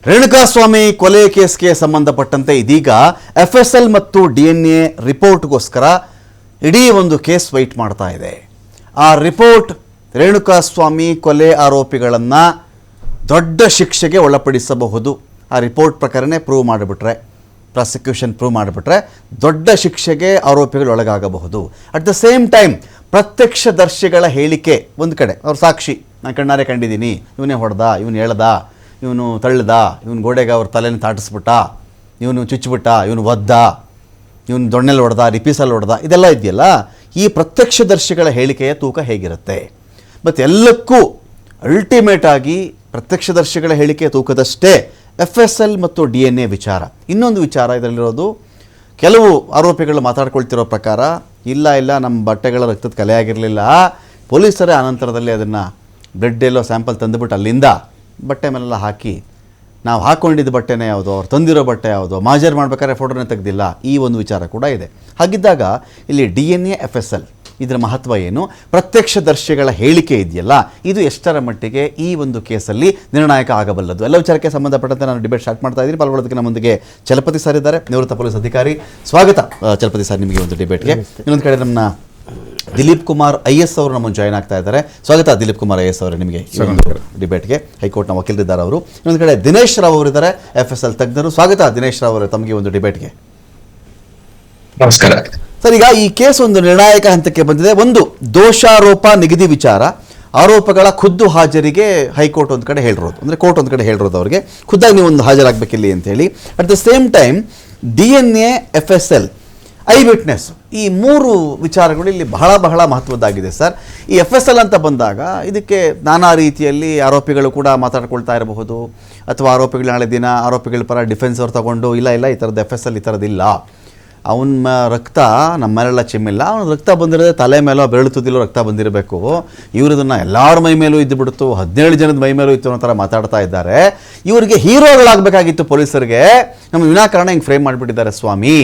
ರೇಣುಕಾಸ್ವಾಮಿ ಕೊಲೆ ಕೇಸ್ಗೆ ಸಂಬಂಧಪಟ್ಟಂತೆ ಇದೀಗ FSL ಮತ್ತು DNA ರಿಪೋರ್ಟ್ಗೋಸ್ಕರ ಇಡೀ ಒಂದು ಕೇಸ್ ವೈಟ್ ಮಾಡ್ತಾ ಇದೆ. ಆ ರಿಪೋರ್ಟ್ ರೇಣುಕಾಸ್ವಾಮಿ ಕೊಲೆ ಆರೋಪಿಗಳನ್ನು ದೊಡ್ಡ ಶಿಕ್ಷೆಗೆ ಒಳಪಡಿಸಬಹುದು. ಆ ರಿಪೋರ್ಟ್ ಪ್ರಕಾರನೇ ಪ್ರೂವ್ ಮಾಡಿಬಿಟ್ರೆ, ಪ್ರಾಸಿಕ್ಯೂಷನ್ ಪ್ರೂವ್ ಮಾಡಿಬಿಟ್ರೆ ದೊಡ್ಡ ಶಿಕ್ಷೆಗೆ ಆರೋಪಿಗಳು ಒಳಗಾಗಬಹುದು. ಅಟ್ ದ ಸೇಮ್ ಟೈಮ್ ಪ್ರತ್ಯಕ್ಷದರ್ಶಿಗಳ ಹೇಳಿಕೆ ಒಂದು ಕಡೆ, ಅವ್ರ ಸಾಕ್ಷಿ, ನಾನು ಕಣ್ಣಾರೆ ಕಂಡಿದ್ದೀನಿ, ಇವನೇ ಹೊಡೆದ, ಇವನು ಹೇಳ್ದ, ಇವನು ತಳ್ಳ್ದ, ಇವನು ಗೋಡೆಗೆ ಅವ್ರ ತಲೆನ ತಾಟಿಸ್ಬಿಟ್ಟ, ಇವನು ಚುಚ್ಚಿಬಿಟ್ಟ, ಇವನು ಒದ್ದ, ಇವನು ದೊಣ್ಣೆಲ್ಲಿ ಹೊಡೆದ, ರಿಪೀಸಲ್ಲಿ ಹೊಡೆದ, ಇದೆಲ್ಲ ಇದೆಯಲ್ಲ, ಈ ಪ್ರತ್ಯಕ್ಷದರ್ಶಿಗಳ ಹೇಳಿಕೆಯ ತೂಕ ಹೇಗಿರುತ್ತೆ? ಮತ್ತು ಎಲ್ಲಕ್ಕೂ ಅಲ್ಟಿಮೇಟ್ ಆಗಿ ಪ್ರತ್ಯಕ್ಷದರ್ಶಿಗಳ ಹೇಳಿಕೆಯ ತೂಕದಷ್ಟೇ FSL ಮತ್ತು DNA ವಿಚಾರ. ಇನ್ನೊಂದು ವಿಚಾರ ಇದರಲ್ಲಿರೋದು, ಕೆಲವು ಆರೋಪಿಗಳು ಮಾತಾಡ್ಕೊಳ್ತಿರೋ ಪ್ರಕಾರ ಇಲ್ಲ ನಮ್ಮ ಬಟ್ಟೆಗಳ ರಕ್ತದ ಕಲೆ ಆಗಿರಲಿಲ್ಲ, ಪೊಲೀಸರೇ ಅನಂತರದಲ್ಲಿ ಅದನ್ನು ಬ್ಲಡ್ ಎಲ್ಲೋ ಸ್ಯಾಂಪಲ್ ತಂದುಬಿಟ್ಟು ಅಲ್ಲಿಂದ ಬಟ್ಟೆ ಮೇಲೆಲ್ಲ ಹಾಕಿ, ನಾವು ಹಾಕ್ಕೊಂಡಿದ್ದ ಬಟ್ಟೆನೇ ಯಾವುದೋ, ಅವ್ರು ತಂದಿರೋ ಬಟ್ಟೆ ಯಾವುದೋ, ಮಾಜರ್ ಮಾಡ್ಬೇಕಾದ್ರೆ ಫೋಟೋನೇ ತೆಗೆದಿಲ್ಲ, ಈ ಒಂದು ವಿಚಾರ ಕೂಡ ಇದೆ. ಹಾಗಿದ್ದಾಗ ಇಲ್ಲಿ DNA FSL ಇದರ ಮಹತ್ವ ಏನು? ಪ್ರತ್ಯಕ್ಷದರ್ಶಿಗಳ ಹೇಳಿಕೆ ಇದೆಯಲ್ಲ, ಇದು ಎಷ್ಟರ ಮಟ್ಟಿಗೆ ಈ ಒಂದು ಕೇಸಲ್ಲಿ ನಿರ್ಣಾಯಕ ಆಗಬಲ್ಲದು? ಎಲ್ಲ ವಿಚಾರಕ್ಕೆ ಸಂಬಂಧಪಟ್ಟಂತೆ ನಾನು ಡಿಬೇಟ್ ಸ್ಟಾರ್ಟ್ ಮಾಡ್ತಾ ಇದ್ದೀನಿ. ಪಾಲ್ಗೊಳ್ಳೋದಕ್ಕೆ ನಮ್ಮೊಂದಿಗೆ ಚಲಪತಿ ಸರ್ ಇದ್ದಾರೆ, ನಿವೃತ್ತ ಪೊಲೀಸ್ ಅಧಿಕಾರಿ. ಸ್ವಾಗತ ಚಲಪತಿ ಸರ್ ನಿಮಗೆ ಒಂದು ಡಿಬೇಟ್ಗೆ. ಇನ್ನೊಂದು ಕಡೆ ನಮ್ಮ ದಿಲೀಪ್ ಕುಮಾರ್ IS ಅವರು ನಮ್ಮನ್ನು ಜಾಯ್ನ್ ಆಗ್ತಾ ಇದ್ದಾರೆ. ಸ್ವಾಗತ ದಿಲೀಪ್ ಕುಮಾರ್ IS ಅವರೇ ನಿಮಗೆ ಈ ಒಂದು ಡಿಬೇಟ್ಗೆ. ಹೈಕೋರ್ಟ್ನ ವಕೀಲರಿದ್ದಾರೆ ಅವರು. ಇನ್ನೊಂದು ಕಡೆ ದಿನೇಶ್ ರಾವ್ ಅವರಿದ್ದಾರೆ, FSL ತಜ್ಞರು. ಸ್ವಾಗತ ದಿನೇಶ್ ರಾವ್ ಅವರೇ ತಮಗೆ ಒಂದು ಡಿಬೇಟ್ಗೆ. ನಮಸ್ಕಾರ ಸರ್, ಈಗ ಈ ಕೇಸ್ ಒಂದು ನಿರ್ಣಾಯಕ ಹಂತಕ್ಕೆ ಬಂದಿದೆ. ಒಂದು ದೋಷಾರೋಪ ನಿಗದಿ ವಿಚಾರ, ಆರೋಪಗಳ ಖುದ್ದು ಹಾಜರಿಗೆ ಹೈಕೋರ್ಟ್ ಒಂದು ಕಡೆ ಹೇಳಿರೋದು, ಅಂದರೆ ಕೋರ್ಟ್ ಒಂದು ಕಡೆ ಹೇಳಿರೋದು ಅವರಿಗೆ ಖುದ್ದಾಗಿ ನೀವು ಒಂದು ಹಾಜರಾಗಬೇಕಿಲ್ಲಿ ಅಂತೇಳಿ. At the same time DNA FSL eye witness, ಈ ಮೂರು ವಿಚಾರಗಳು ಇಲ್ಲಿ ಬಹಳ ಮಹತ್ವದ್ದಾಗಿದೆ ಸರ್. ಈ FSL ಅಂತ ಬಂದಾಗ ಇದಕ್ಕೆ ನಾನಾ ರೀತಿಯಲ್ಲಿ ಆರೋಪಿಗಳು ಕೂಡ ಮಾತಾಡ್ಕೊಳ್ತಾ ಇರಬಹುದು, ಅಥವಾ ಆರೋಪಿಗಳು ನಾಳೆ ದಿನ ಆರೋಪಿಗಳ ಪರ ಡಿಫೆನ್ಸ್ ಅವ್ರು ತಗೊಂಡು ಇಲ್ಲ ಈ ಥರದ್ದು FSL ಈ ಥರದ್ದಿಲ್ಲ, ಅವನ ರಕ್ತ ನಮ್ಮ ಮೇಲೆಲ್ಲ ಚಿಮ್ಮಿಲ್ಲ, ಅವನ ರಕ್ತ ಬಂದಿರೋದೇ ತಲೆ ಮೇಲೋ ಬೆರಳು ತುದಿಲೋ ರಕ್ತ ಬಂದಿರಬೇಕು, ಇವರದನ್ನು ಎಲ್ಲರ ಮೈ ಮೇಲೂ ಇದ್ದು ಬಿಡ್ತು, 17 ಜನದ ಮೈ ಮೇಲೂ ಇತ್ತು ಅನ್ನೋ ಥರ ಮಾತಾಡ್ತಾ ಇದ್ದಾರೆ. ಇವರಿಗೆ ಹೀರೋಗಳಾಗಬೇಕಾಗಿತ್ತು ಪೊಲೀಸರಿಗೆ, ನಮ್ಮ ವಿನಾಕಾರಣ ಹಿಂಗೆ ಫ್ರೇಮ್ ಮಾಡಿಬಿಟ್ಟಿದ್ದಾರೆ ಸ್ವಾಮಿ.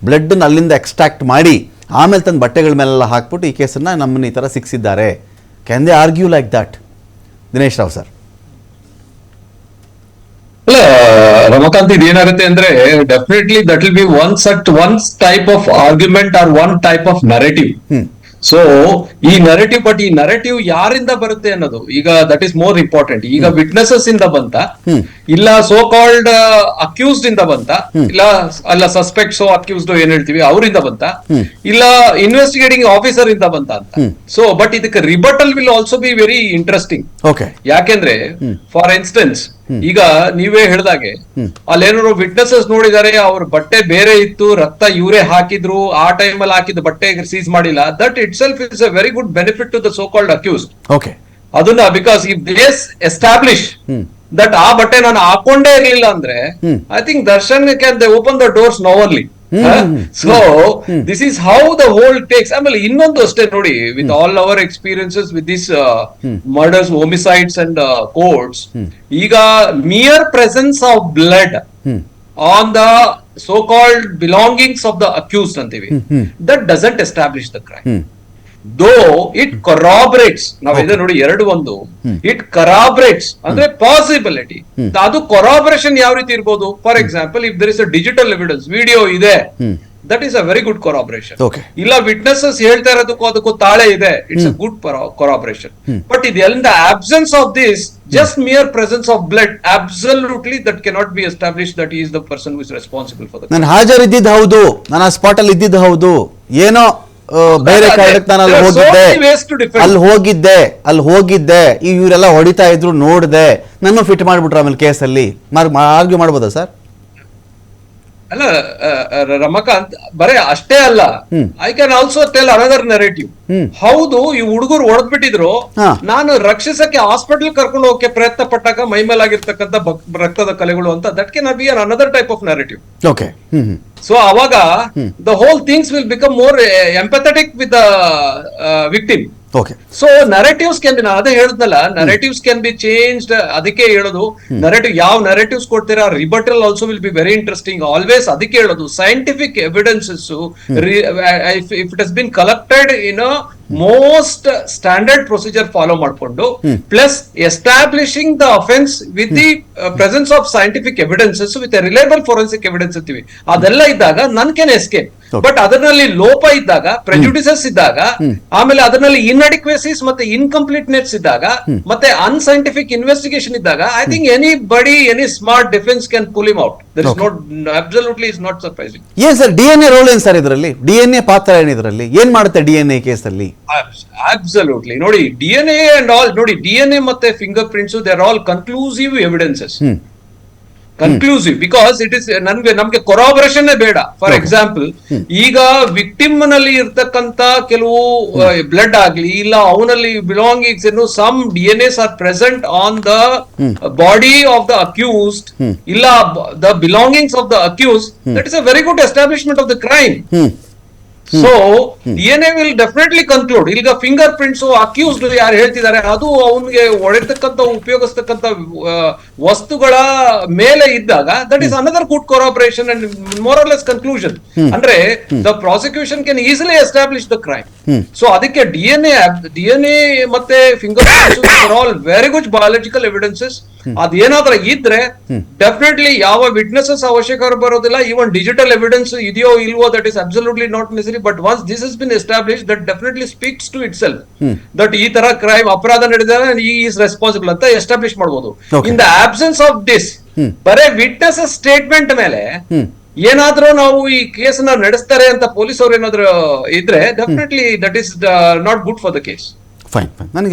ಬ್ಲಡ್ಡನ್ನು ಅಲ್ಲಿಂದ ಎಕ್ಸ್ಟ್ರಾಕ್ಟ್ ಮಾಡಿ ಆಮೇಲೆ ತಂದು ಬಟ್ಟೆಗಳ ಮೇಲೆಲ್ಲ ಹಾಕ್ಬಿಟ್ಟು ಈ ಕೇಸನ್ನು ನಮ್ಮನ್ನು ಈ ಥರ ಸಿಕ್ಸಿದ್ದಾರೆ. Can they argue like that? Dinesh Rao sir. ಅಲ್ಲ ರಮಕಾಂತ್, ಇದೇನಾಗುತ್ತೆ ಅಂದ್ರೆ definitely that will be one type of argument or one type of narrative. So ಈ ನರೇಟಿವ್, ಬಟ್ ಈ ನರೇಟಿವ್ ಯಾರಿಂದ ಬರುತ್ತೆ ಅನ್ನೋದು ಈಗ ದಟ್ ಈಸ್ ಮೋರ್ ಇಂಪಾರ್ಟೆಂಟ್. ಈಗ ವಿಟ್ನೆಸಸ್ ಇಂದ ಬಂತ, ಇಲ್ಲ ಸೋ ಕಾಲ್ಡ್ ಅಕ್ಯೂಸ್ಡ್ ಇಂದ ಬಂತ, ಇಲ್ಲ ಸಸ್ಪೆಕ್ಟ್ಸ್ ಅಕ್ಯೂಸ್ಡ್ ಏನ್ ಹೇಳ್ತೀವಿ ಅವರಿಂದ ಬಂತ, ಇಲ್ಲ ಇನ್ವೆಸ್ಟಿಗೇಟಿಂಗ್ ಆಫೀಸರ್ ಇಂದ ಬಂತ ಅಂತ. ಸೊ ಬಟ್ ಇದಕ್ಕೆ rebuttal will also be very interesting. ಯಾಕೆಂದ್ರೆ ಫಾರ್ ಇನ್ಸ್ಟೆನ್ಸ್ ಈಗ ನೀವೇ ಹೇಳ್ದಾಗೆ ಅಲ್ಲೇನಾದ್ರು ವಿಟ್ನೆಸಸ್ ನೋಡಿದಾರೆ, ಅವ್ರ ಬಟ್ಟೆ ಬೇರೆ ಇತ್ತು, ರಕ್ತ ಇವರೇ ಹಾಕಿದ್ರು, ಆ ಟೈಮಲ್ಲಿ ಹಾಕಿದ ಬಟ್ಟೆ ಸೀಸ್ ಮಾಡಿಲ್ಲ, that itself is a very good benefit to the so called accused. ಅದನ್ನ because if they establish that ಆ ಬಟ್ಟೆ ನಾನು ಹಾಕೊಂಡೇ ಇರ್ಲಿಲ್ಲ ಅಂದ್ರೆ I think Darshan can they open the doors normally. So this is how the whole takes. ಆಮೇಲೆ ಇನ್ನೊಂದು ಅಷ್ಟೇ ನೋಡಿ, with all our experiences with this murders, homicides and courts, ಈಗ mere presence of blood on the so called belongings of the accused ಅಂತೀವಿ, that doesn't establish the crime. Though it corroborates. ನಾವಿದೆ ನೋಡಿ ಎರಡು, ಒಂದು ಇಟ್ ಕೊರಾಬರೇಟ್ಸ್ ಅಂದ್ರೆ possibility. ಅದು ಕೊರಾಬರೇಷನ್ ಯಾವ ರೀತಿ ಇರ್ಬೋದು? For example, if there is a digital evidence, video ಇದೆ, that is a very good corroboration. ಇಲ್ಲ ವಿಟ್ನೆಸಸ್ ಹೇಳ್ತಾ ಇರೋದಕ್ಕೂ ಅದಕ್ಕೂ ತಾಳೆ ಇದೆ, it's a good corroboration. But ಇದೆಲ್ಲ absence of this, just mere presence of blood, absolutely that cannot be established that he is the person who is responsible for the crime. ನಾನು ಹಾಜರಿದ್ದಿದ್ದು ಹೌದು, ನಾನು ಆ ಸ್ಪಾಟ್ ಅಲ್ಲಿ ಇದ್ದಿದ್ದು ಹೌದು, ಏನೋ ಬೇರೆ ಕಾರಣಕ್ಕೆ ನಾನು ಅಲ್ಲಿ ಹೋಗಿದ್ದೆ ಇವರೆಲ್ಲ ಹೊಡಿತಾ ಇದ್ರು ನೋಡಿದೆ, ನನ್ನ ಫಿಟ್ ಮಾಡ್ಬಿಟ್ರೆ ಆಮೇಲೆ ಕೇಸಲ್ಲಿ ಆರ್ಗ್ಯೂ ಮಾಡ್ಬೋದಾ ಸರ್? ಅಲ್ಲ ರಮಕಾಂತ್, ಬರೇ ಅಷ್ಟೇ ಅಲ್ಲ, I can also tell another narrative. ಹೌದು, ಈ ಹುಡುಗರು ಹೊಡೆದ್ಬಿಟ್ಟಿದ್ರು, ನಾನು ರಕ್ಷಿಸಕ್ಕೆ ಹಾಸ್ಪಿಟಲ್ ಕರ್ಕೊಂಡು ಹೋಗಕ್ಕೆ ಪ್ರಯತ್ನ ಪಟ್ಟಾಗ ಮೈಮೇಲಾಗಿರ್ತಕ್ಕಂಥ ರಕ್ತದ ಕಲೆಗಳು ಅಂತ, that can be another type of narrative. So ಅವಾಗ the whole things will become more empathetic with the victim. So narratives can be, ನಾನು ಅದೇ ಹೇಳಿದ್ನಲ್ಲ, ನರೇಟಿವ್ಸ್ ಕ್ಯಾನ್ ಬಿ ಚೇಂಜ್ಡ್. ಅದಕ್ಕೆ ಹೇಳೋದು ನರೇಟಿವ್, ಯಾವ ನರೇಟಿವ್ಸ್ ಕೊಡ್ತೀರಾ, rebuttal also will be very interesting always. ಅದಕ್ಕೆ ಹೇಳೋದು scientific evidences, if it has been collected in a most standard procedure follow ಮಾಡಿಕೊಂಡು plus establishing the offence with the presence of scientific evidences with reliable forensic evidence ಅಂತೀವಿ, ಅದೆಲ್ಲ ಇದ್ದಾಗ ನನ್ can escape. But ಅದರಲ್ಲಿ ಲೋಪ ಇದ್ದಾಗ, ಪ್ರೆಜುಡಿಸಸ್ ಇದ್ದಾಗ, ಆಮೇಲೆ ಅದರಲ್ಲಿ ಇನ್ಅಡಿಕ್ವೆಸಿಸ್ ಮತ್ತೆ ಇನ್ಕಂಪ್ಲೀಟ್ನೆಸ್ ಇದ್ದಾಗ, ಮತ್ತೆ ಅನ್ಸೈಂಟಿಫಿಕ್ ಇನ್ವೆಸ್ಟಿಗೇಷನ್ ಇದ್ದಾಗ, I think any smart defence can pull him out. There is not absolutely is not surprising. ಏನ್ ಸರ್ ಡಿಎನ್ಎ ರೋಲ್ ಏನ್ ಸರ್ ಇದರಲ್ಲಿ? ಡಿಎನ್ಎ ಪಾತ್ರ ಏನಿದ್ರಲ್ಲಿ? ಏನ್ ಮಾಡುತ್ತೆ ಡಿಎನ್ಎ ಕೇಸಲ್ಲಿ? ಅಬ್ಸಲ್ಯೂಟ್ಲಿ ನೋಡಿ, ಡಿಎನ್ಎ ಅಂಡ್ ಆಲ್ ನೋಡಿ, ಡಿಎನ್ಎ ಮತ್ತೆ fingerprints they are all conclusive evidences. Conclusive because it is ನಮ್ಗೆ ಕೊರಾಬರೇಷನ್ ಬೇಡ. ಫಾರ್ ಎಕ್ಸಾಂಪಲ್, ಈಗ ವಿಕ್ಟಿಮ್ ನಲ್ಲಿ ಇರ್ತಕ್ಕಂತ ಕೆಲವು ಬ್ಲಡ್ ಆಗ್ಲಿ, ಇಲ್ಲ ಅವನಲ್ಲಿ ಬಿಲಾಂಗಿಂಗ್ಸ್ ಏನು, some DNAs are present on the body of the accused, ಇಲ್ಲ the belongings of the accused, that is a very good establishment of the crime. So DNA will definitely conclude. ಈಗ finger prints accused ಯಾರು ಹೇಳ್ತಿದ್ದಾರೆ, ಅದು ಅವನಿಗೆ ಹೊಡೆತಕ್ಕಂತ ಉಪಯೋಗಿಸ್ತಕ್ಕಂತ ವಸ್ತುಗಳ ಮೇಲೆ ಇದ್ದಾಗ, that is another good corroboration and more or less conclusion. ಅಂದ್ರೆ the prosecution can easily establish the crime. So ಅದಕ್ಕೆ ಡಿಎನ್ಎ ಮತ್ತೆ finger prints are all very good biological evidences. ಅದೇನಾದ್ರೂ ಇದ್ರೆ ಡೆಫಿನೆಟ್ಲಿ ಯಾವ ವಿಟ್ನೆಸಸ್ ಅವಶ್ಯಕ ಬರೋದಿಲ್ಲ. ಈವನ್ ಡಿಜಿಟಲ್ ಎವಿಡೆನ್ಸ್ ಇದೆಯೋ ಇಲ್ವೋ, that is absolutely not necessary. But once this has been establish, that definitely speaks to itself that ಈ ತರ crime ಅಪರಾಧ ನಡೆದಿದೆ, ಈ ಈಸ್ ರೆಸ್ಪಾನ್ಸಿಬಲ್ ಅಂತ ಎಸ್ಟಾಬ್ಲಿಷ್ ಮಾಡಬಹುದು. In the absence of this, ಬರೇ ವಿಟ್ನೆಸಸ್ ಸ್ಟೇಟ್ಮೆಂಟ್ ಮೇಲೆ ಏನಾದ್ರೂ ನಾವು ಈ ಕೇಸ್ ನ ನಡೆಸ್ತಾರೆ ಅಂತ ಪೊಲೀಸ್ ಅವ್ರು ಏನಾದ್ರು ಇದ್ರೆ, definitely that is not good for the case. Fine. ನನಗೆ